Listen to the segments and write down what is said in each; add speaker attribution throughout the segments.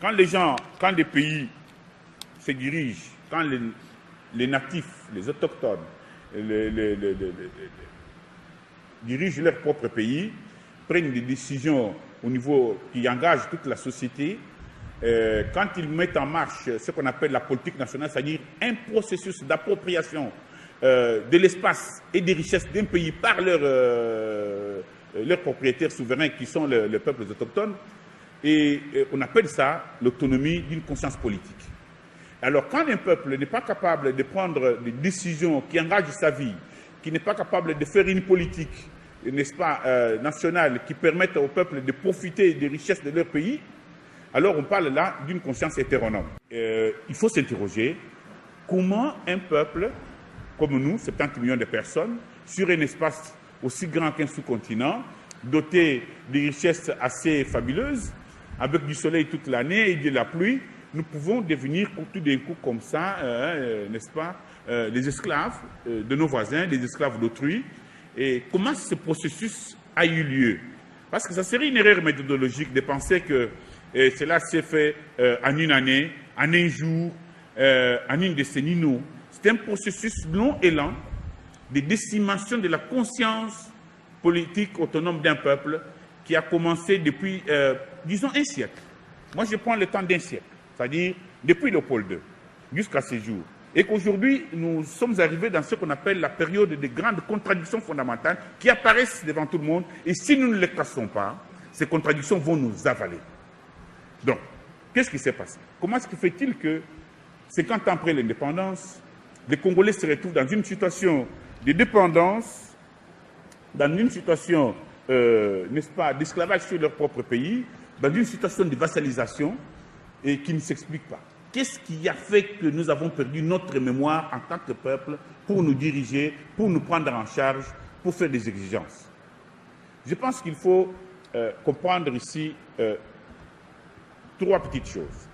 Speaker 1: Quand les gens, quand des pays se dirigent, quand les natifs, les autochtones, dirigent leur propre pays, prennent des décisions au niveau qui engagent toute la société, quand ils mettent en marche ce qu'on appelle la politique nationale, c'est-à-dire un processus d'appropriation de l'espace et des richesses d'un pays par leurs propriétaires souverains qui sont les peuples autochtones, et on appelle ça l'autonomie d'une conscience politique. Alors quand un peuple n'est pas capable de prendre des décisions qui engagent sa vie, qui n'est pas capable de faire une politique, n'est-ce pas, nationale, qui permette au peuple de profiter des richesses de leur pays, alors on parle là d'une conscience hétéronome. Il faut s'interroger comment un peuple comme nous, 70 millions de personnes, sur un espace aussi grand qu'un sous-continent, doté de richesses assez fabuleuses, avec du soleil toute l'année et de la pluie, nous pouvons devenir tout d'un coup comme ça, n'est-ce pas, les esclaves de nos voisins, les esclaves d'autrui. Et comment ce processus a eu lieu? Parce que ça serait une erreur méthodologique de penser que cela s'est fait en une année, en un jour, en une décennie. Non. C'est un processus long et lent de décimation de la conscience politique autonome d'un peuple qui a commencé depuis, disons, un siècle. Moi, je prends le temps d'un siècle, c'est-à-dire depuis Léopold II jusqu'à ce jour. Et qu'aujourd'hui, nous sommes arrivés dans ce qu'on appelle la période de grandes contradictions fondamentales qui apparaissent devant tout le monde. Et si nous ne les cassons pas, ces contradictions vont nous avaler. Donc, qu'est-ce qui s'est passé? Comment se fait-il que, 50 ans après l'indépendance, les Congolais se retrouvent dans une situation de dépendance, dans une situation, n'est-ce pas, d'esclavage sur leur propre pays, dans une situation de vassalisation, et qui ne s'explique pas? Qu'est-ce qui a fait que nous avons perdu notre mémoire en tant que peuple pour nous diriger, pour nous prendre en charge, pour faire des exigences? Je pense qu'il faut comprendre ici trois petites choses.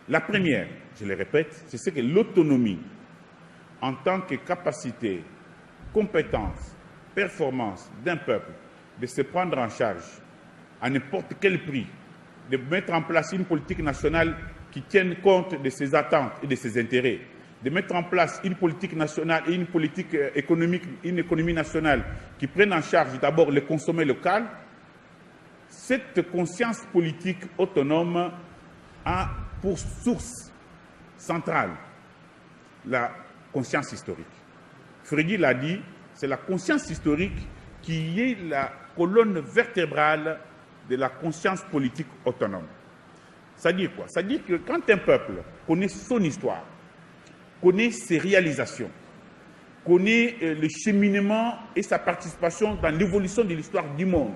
Speaker 1: La première, je le répète, c'est ce que l'autonomie, en tant que capacité, compétence, performance d'un peuple, de se prendre en charge à n'importe quel prix, de mettre en place une politique nationale qui tienne compte de ses attentes et de ses intérêts, de mettre en place une politique nationale et une politique économique, une économie nationale qui prenne en charge d'abord le consommé local. Cette conscience politique autonome a pour source centrale la conscience historique. Frédéric l'a dit, c'est la conscience historique qui est la colonne vertébrale de la conscience politique autonome. Ça dit quoi? Ça dit que quand un peuple connaît son histoire, connaît ses réalisations, connaît le cheminement et sa participation dans l'évolution de l'histoire du monde,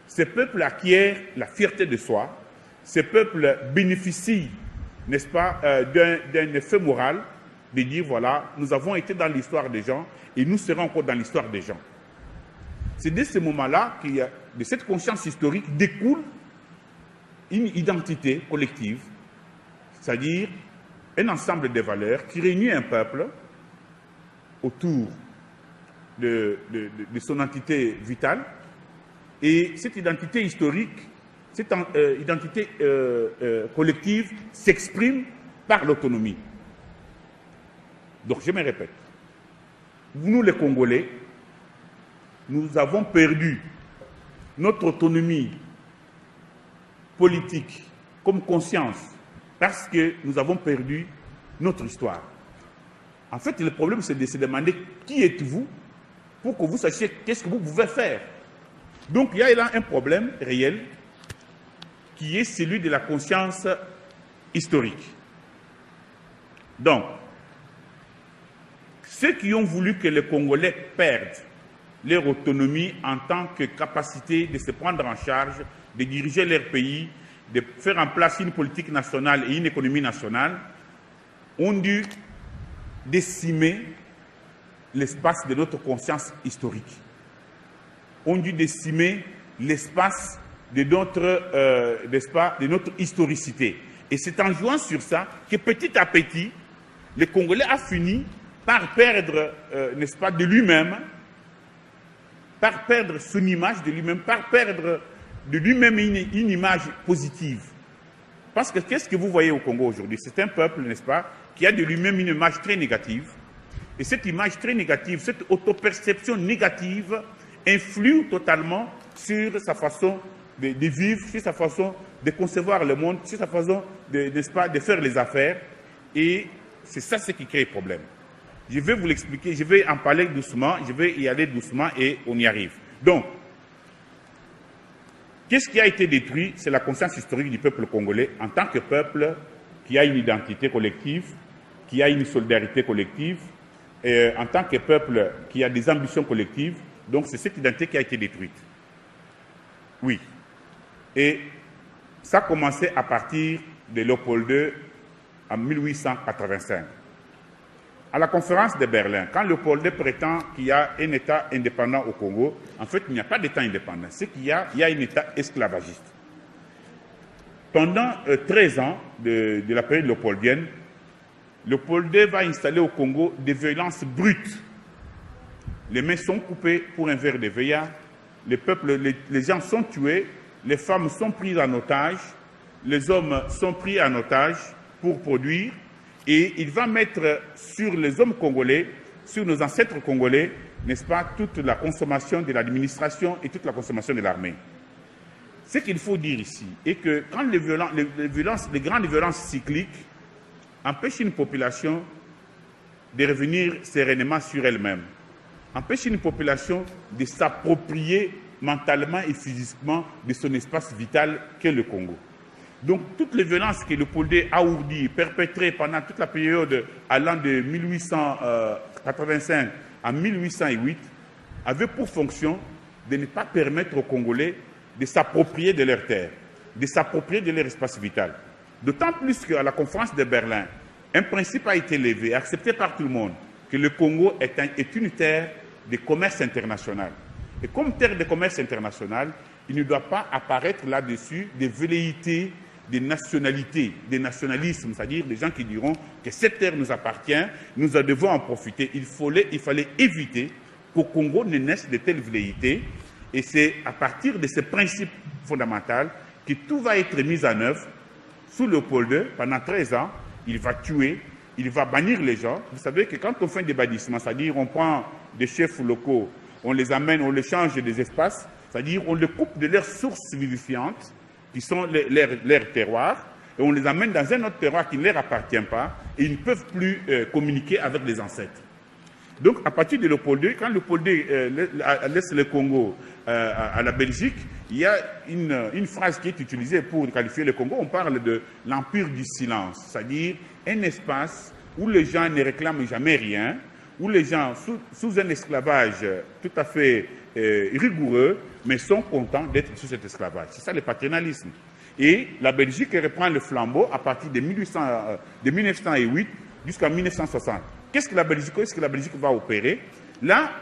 Speaker 1: ce peuple acquiert la fierté de soi, ce peuple bénéficie, n'est-ce pas, d'un effet moral de dire, voilà, nous avons été dans l'histoire des gens et nous serons encore dans l'histoire des gens. C'est de ce moment-là, de cette conscience historique, découle une identité collective, c'est-à-dire un ensemble de valeurs qui réunit un peuple autour de son entité vitale. Et cette identité historique, cette identité collective s'exprime par l'autonomie. Donc, je me répète, nous les Congolais, nous avons perdu notre autonomie politique comme conscience parce que nous avons perdu notre histoire. En fait, le problème, c'est de se demander qui êtes-vous pour que vous sachiez qu'est-ce que vous pouvez faire. Donc, il y a là un problème réel qui est celui de la conscience historique. Donc, ceux qui ont voulu que les Congolais perdent leur autonomie en tant que capacité de se prendre en charge, de diriger leur pays, de faire en place une politique nationale et une économie nationale, ont dû décimer l'espace de notre conscience historique, ont dû décimer l'espace de notre historicité. Et c'est en jouant sur ça que petit à petit, le Congolais a fini par perdre, n'est-ce pas, de lui-même, par perdre son image de lui-même, par perdre de lui-même une image positive. Parce que qu'est-ce que vous voyez au Congo aujourd'hui? C'est un peuple, n'est-ce pas, qui a de lui-même une image très négative. Et cette image très négative, cette autoperception négative influe totalement sur sa façon de vivre, sur sa façon de concevoir le monde, sur sa façon n'est-ce pas, de faire les affaires. Et c'est ça ce qui crée le problème. Je vais vous l'expliquer, je vais en parler doucement, je vais y aller doucement et on y arrive. Donc, qu'est-ce qui a été détruit? C'est la conscience historique du peuple congolais en tant que peuple qui a une identité collective, qui a une solidarité collective, et en tant que peuple qui a des ambitions collectives. Donc, c'est cette identité qui a été détruite. Oui. Et ça a commencé à partir de Léopold II en 1885. À la conférence de Berlin, quand Léopold II prétend qu'il y a un État indépendant au Congo, en fait, il n'y a pas d'État indépendant. C'est qu'il y a un État esclavagiste. Pendant 13 ans de la période léopoldienne, Léopold II va installer au Congo des violences brutes. Les mains sont coupées pour un verre de veillard, les gens sont tués, les femmes sont prises en otage, les hommes sont pris en otage pour produire, et il va mettre sur les hommes congolais, sur nos ancêtres congolais, n'est-ce pas, toute la consommation de l'administration et toute la consommation de l'armée. Ce qu'il faut dire ici est que quand les grandes violences cycliques empêchent une population de revenir sereinement sur elle-même, empêchent une population de s'approprier mentalement et physiquement de son espace vital qu'est le Congo. Donc, toutes les violences que Léopold II a ourdies, perpétrées pendant toute la période allant de 1885 à 1808, avaient pour fonction de ne pas permettre aux Congolais de s'approprier de leurs terres, de s'approprier de leur espace vital. D'autant plus qu'à la conférence de Berlin, un principe a été levé, accepté par tout le monde, que le Congo est une terre de commerce international. Et comme terre de commerce international, il ne doit pas apparaître là-dessus des velléités, des nationalités, des nationalismes, c'est-à-dire des gens qui diront que cette terre nous appartient, nous devons en profiter. Il fallait éviter qu'au Congo ne naissent de telles velléités. Et c'est à partir de ce principe fondamental que tout va être mis en œuvre. Sous Léopold II, pendant 13 ans, il va tuer, il va bannir les gens. Vous savez que quand on fait des bannissements, c'est-à-dire on prend des chefs locaux, on les amène, on les change des espaces, c'est-à-dire on les coupe de leurs sources vivifiantes, qui sont leurs terroirs, et on les amène dans un autre terroir qui ne leur appartient pas, et ils ne peuvent plus communiquer avec les ancêtres. Donc, à partir de Léopold II, quand Léopold II laisse le Congo à la Belgique, il y a une phrase qui est utilisée pour qualifier le Congo. On parle de l'empire du silence, c'est-à-dire un espace où les gens ne réclament jamais rien, où les gens, sous un esclavage tout à fait rigoureux, mais sont contents d'être sous cet esclavage. C'est ça le paternalisme. Et la Belgique reprend le flambeau à partir de 1908 jusqu'en 1960. Qu'est-ce que la Belgique va opérer? Là,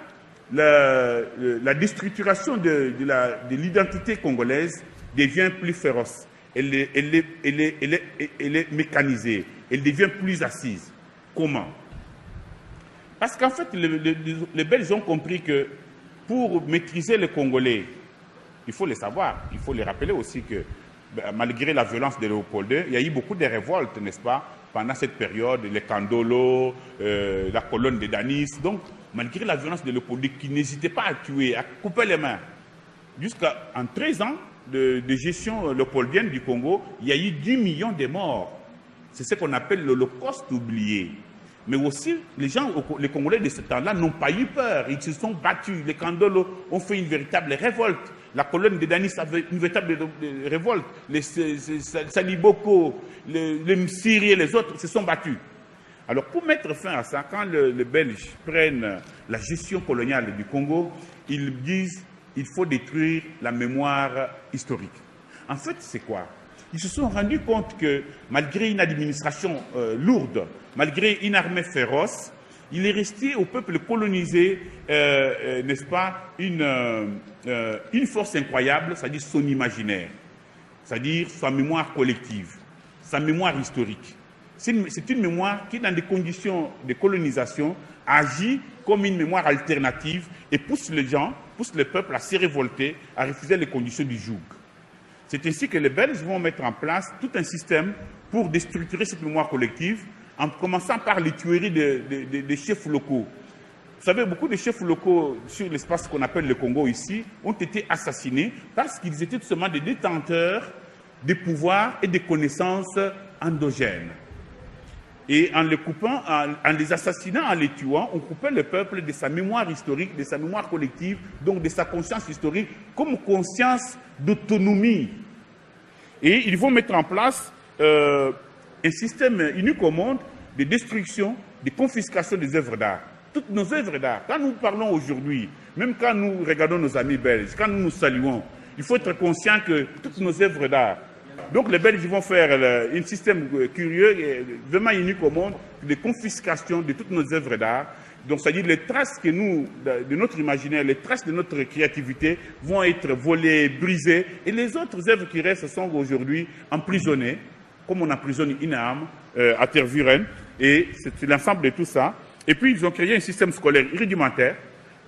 Speaker 1: la déstructuration de l'identité congolaise devient plus féroce. Elle est mécanisée. Elle devient plus assise. Comment? Parce qu'en fait, les Belges ont compris que pour maîtriser les Congolais, il faut le savoir, il faut les rappeler aussi que malgré la violence de Léopold II, il y a eu beaucoup de révoltes, n'est-ce pas, pendant cette période, les Kandolo, la colonne de Danis. Donc, malgré la violence de Léopold II, qui n'hésitait pas à tuer, à couper les mains, jusqu'en 13 ans de gestion léopoldienne du Congo, il y a eu 10 millions de morts. C'est ce qu'on appelle l'Holocauste oublié. Mais aussi, les Congolais de ce temps-là n'ont pas eu peur. Ils se sont battus. Les Kandolo ont fait une véritable révolte. La colonne de Danis avait une véritable révolte. Les Saliboko, les Msiri et les autres se sont battus. Alors, pour mettre fin à ça, quand les Belges prennent la gestion coloniale du Congo, ils disent qu'il faut détruire la mémoire historique. En fait, c'est quoi? Ils se sont rendus compte que malgré une administration lourde, malgré une armée féroce, il est resté au peuple colonisé, n'est-ce pas, une force incroyable, c'est-à-dire son imaginaire, c'est-à-dire sa mémoire collective, sa mémoire historique. C'est une mémoire qui, dans des conditions de colonisation, agit comme une mémoire alternative et pousse les gens, pousse le peuple à se révolter, à refuser les conditions du joug. C'est ainsi que les Belges vont mettre en place tout un système pour déstructurer cette mémoire collective, en commençant par les tueries des chefs locaux. Vous savez, beaucoup de chefs locaux sur l'espace qu'on appelle le Congo ici ont été assassinés parce qu'ils étaient tout simplement des détenteurs des pouvoirs et des connaissances endogènes. Et en les coupant, en les assassinant, en les tuant, on coupait le peuple de sa mémoire historique, de sa mémoire collective, donc de sa conscience historique, comme conscience d'autonomie. Et ils vont mettre en place un système unique au monde de destruction, de confiscation des œuvres d'art. Toutes nos œuvres d'art, quand nous parlons aujourd'hui, même quand nous regardons nos amis belges, quand nous nous saluons, il faut être conscient que toutes nos œuvres d'art. Donc les Belges vont faire un système curieux, et vraiment unique au monde, de confiscation de toutes nos œuvres d'art. Donc c'est-à-dire les traces que nous, de notre imaginaire, les traces de notre créativité vont être volées, brisées, et les autres œuvres qui restent sont aujourd'hui emprisonnées, comme on emprisonne une âme à Tervuren, et c'est l'ensemble de tout ça. Et puis ils ont créé un système scolaire rudimentaire,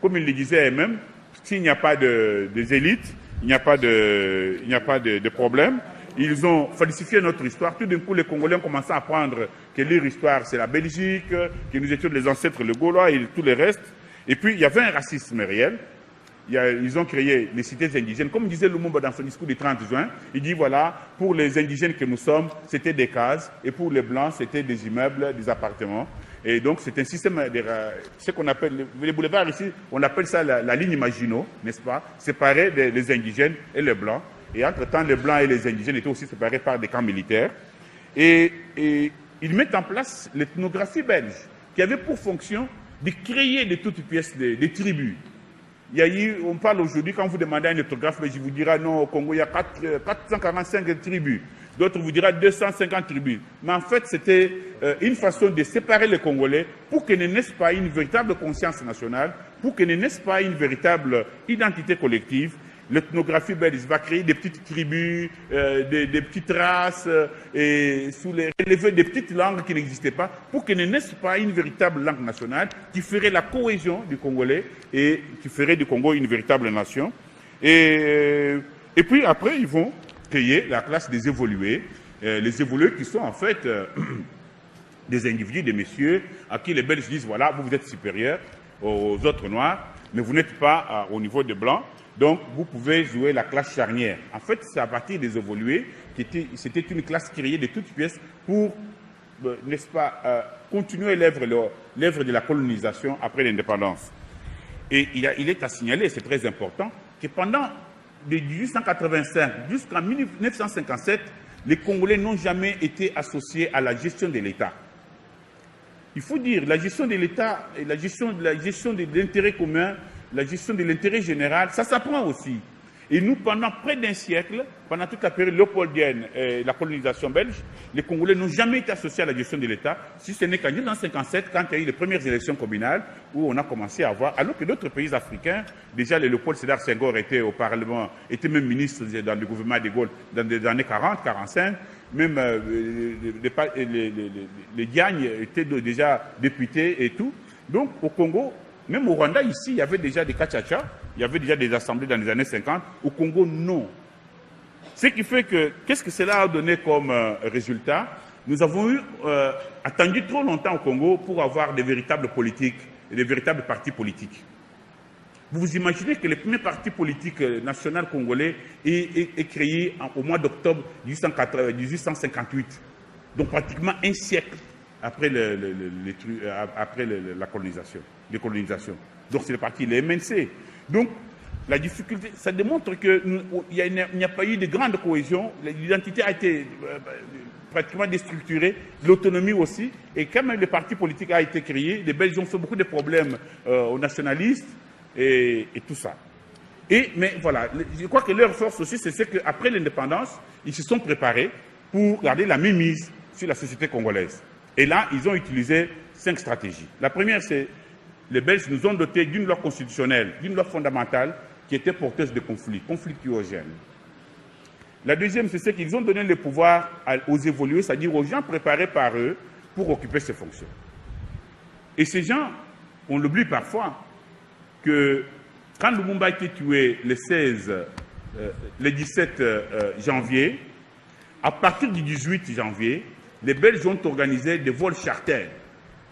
Speaker 1: comme ils le disaient eux-mêmes, s'il n'y a pas des élites, il n'y a pas de problème. Ils ont falsifié notre histoire. Tout d'un coup, les Congolais ont commencé à apprendre que leur histoire, c'est la Belgique, que nous étions les ancêtres, le Gaulois et tout le reste. Et puis, il y avait un racisme réel. Ils ont créé les cités indigènes. Comme disait Lumumba dans son discours du 30 juin, il dit, voilà, pour les indigènes que nous sommes, c'était des cases, et pour les blancs, c'était des immeubles, des appartements. Et donc, c'est un système, ce qu'on appelle, les boulevards ici, on appelle ça la ligne Maginot, n'est-ce pas, séparée des indigènes et les blancs. Et entre-temps, les blancs et les indigènes étaient aussi séparés par des camps militaires. Et ils mettent en place l'ethnographie belge, qui avait pour fonction de créer de toutes pièces des tribus. On parle aujourd'hui, quand vous demandez à un ethnographe, il vous dira non, au Congo, il y a 445 tribus. D'autres vous diront 250 tribus. Mais en fait, c'était une façon de séparer les Congolais pour que ne naisse pas une véritable conscience nationale, pour que ne naisse pas une véritable identité collective. L'ethnographie belge va créer des petites tribus, des petites races, et sous les relevés des petites langues qui n'existaient pas, pour que ne naisse pas une véritable langue nationale qui ferait la cohésion du Congolais et qui ferait du Congo une véritable nation. Et puis après, ils vont créer la classe des évolués, les évolués qui sont en fait des individus, des messieurs, à qui les Belges disent, voilà, vous êtes supérieurs aux autres Noirs, mais vous n'êtes pas au niveau des Blancs. Donc, vous pouvez jouer la classe charnière. En fait, c'est à partir des évolués, c'était une classe créée de toutes pièces pour, n'est-ce pas, continuer l'œuvre de la colonisation après l'indépendance. Et il est à signaler, c'est très important, que pendant de 1885 jusqu'en 1957, les Congolais n'ont jamais été associés à la gestion de l'État. Il faut dire, la gestion de l'État et la gestion de l'intérêt commun, la gestion de l'intérêt général, ça s'apprend aussi. Et nous, pendant près d'un siècle, pendant toute la période léopoldienne et la colonisation belge, les Congolais n'ont jamais été associés à la gestion de l'État, si ce n'est qu'en 1957, quand il y a eu les premières élections communales, où on a commencé à voir, alors que d'autres pays africains, déjà le Léopold Sédar Senghor était au Parlement, était même ministre dans le gouvernement de Gaulle dans les années 40, 45, même les Diagne étaient déjà députés et tout. Donc au Congo, même au Rwanda, ici, il y avait déjà des Kachacha, il y avait déjà des assemblées dans les années 50. Au Congo, non. Ce qui fait que, qu'est-ce que cela a donné comme résultat? Nous avons attendu trop longtemps au Congo pour avoir des véritables politiques et des véritables partis politiques. Vous vous imaginez que le premier parti politique national congolais est créé au mois d'octobre 1858, donc pratiquement un siècle après la colonisation. Donc c'est le parti, le MNC. Donc la difficulté, ça démontre qu'il n'y a pas eu de grande cohésion, l'identité a été pratiquement déstructurée, l'autonomie aussi, et quand même le parti politique a été créé, les Belges ont fait beaucoup de problèmes aux nationalistes et tout ça. Mais voilà, je crois que leur force aussi, c'est qu'après l'indépendance, ils se sont préparés pour garder la mainmise sur la société congolaise. Et là, ils ont utilisé 5 stratégies. La première, c'est les Belges nous ont doté d'une loi constitutionnelle, d'une loi fondamentale qui était porteuse de conflits, conflictuogènes. La deuxième, c'est qu'ils ont donné le pouvoir aux évolués, c'est-à-dire aux gens préparés par eux pour occuper ces fonctions. Et ces gens, on l'oublie parfois, que quand Lumumba a été tué le 16 le 17 janvier. À partir du 18 janvier, les Belges ont organisé des vols charters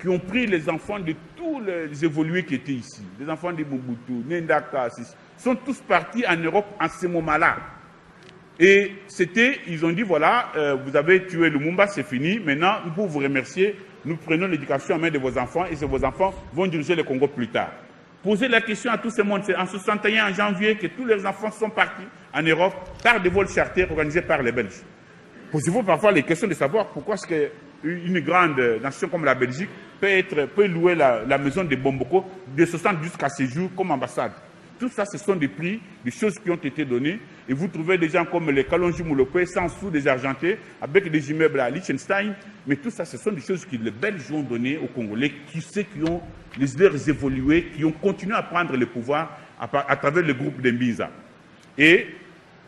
Speaker 1: qui ont pris les enfants de tous les évolués qui étaient ici. Les enfants de Mobutu, Nendaka, sont tous partis en Europe en ce moment-là. Et ils ont dit, voilà, vous avez tué Lumumba, c'est fini. Maintenant, pour vous remercier, nous prenons l'éducation en main de vos enfants et vos enfants vont diriger le Congo plus tard. Posez la question à tout ce monde. C'est en 61 en janvier que tous les enfants sont partis en Europe par des vols charters organisés par les Belges. Posez-vous parfois les questions de savoir pourquoi est-ce qu'une grande nation comme la Belgique peut louer la maison de Bomboko de 60 jusqu'à ce jour comme ambassade. Tout ça, ce sont des prix, des choses qui ont été données. Et vous trouvez des gens comme les Kalonji Moulopé, sans sous des argentés, avec des immeubles à Liechtenstein. Mais tout ça, ce sont des choses que les Belges ont données aux Congolais, qui ont les idées évoluées, qui ont continué à prendre le pouvoir à travers le groupe de Mbinza. Et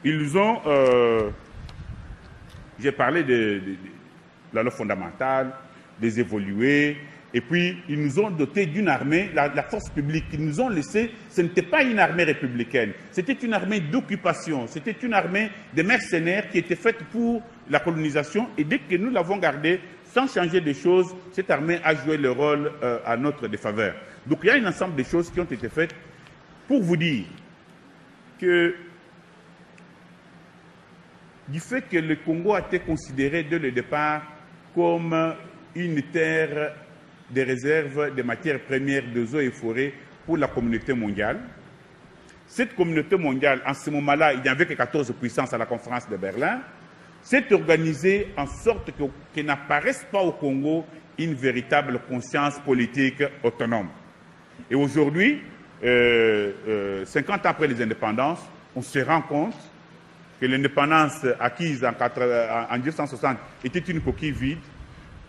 Speaker 1: ils ont... j'ai parlé de la loi fondamentale, des évolués, et puis ils nous ont doté d'une armée, la force publique qu'ils nous ont laissée, ce n'était pas une armée républicaine, c'était une armée d'occupation, c'était une armée de mercenaires qui était faite pour la colonisation, et dès que nous l'avons gardée, sans changer des choses, cette armée a joué le rôle à notre défaveur. Donc il y a un ensemble de choses qui ont été faites pour vous dire que du fait que le Congo a été considéré dès le départ comme une terre de réserve de matières premières, de eaux et forêts pour la communauté mondiale. Cette communauté mondiale, en ce moment-là, il n'y avait que 14 puissances à la conférence de Berlin, s'est organisée en sorte qu'il n'apparaisse pas au Congo une véritable conscience politique autonome. Et aujourd'hui, 50 ans après les indépendances, on se rend compte que l'indépendance acquise en 1960 était une coquille vide,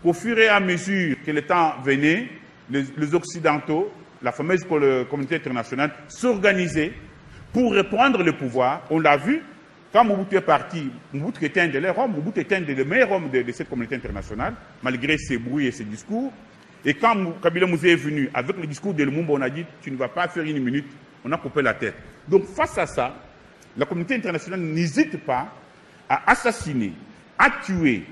Speaker 1: qu'au fur et à mesure que le temps venait, les Occidentaux, la fameuse communauté internationale, s'organisaient pour reprendre le pouvoir. On l'a vu, quand Mobutu est parti, Mobutu était un des hommes, Mobutu était un des meilleurs hommes de cette communauté internationale, malgré ses bruits et ses discours. Et quand Kabila Mouzé est venu, avec le discours de Lumumba, on a dit « tu ne vas pas faire une minute », on a coupé la tête. Donc face à ça, la communauté internationale n'hésite pas à assassiner, à tuer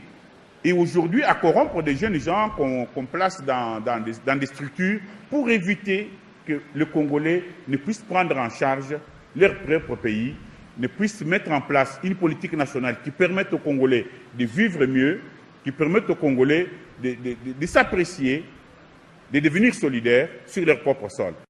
Speaker 1: et aujourd'hui à corrompre des jeunes gens qu'on place dans des structures pour éviter que le Congolais ne puisse prendre en charge leur propre pays, ne puisse mettre en place une politique nationale qui permette aux Congolais de vivre mieux, qui permette aux Congolais de s'apprécier, de devenir solidaires sur leur propre sol.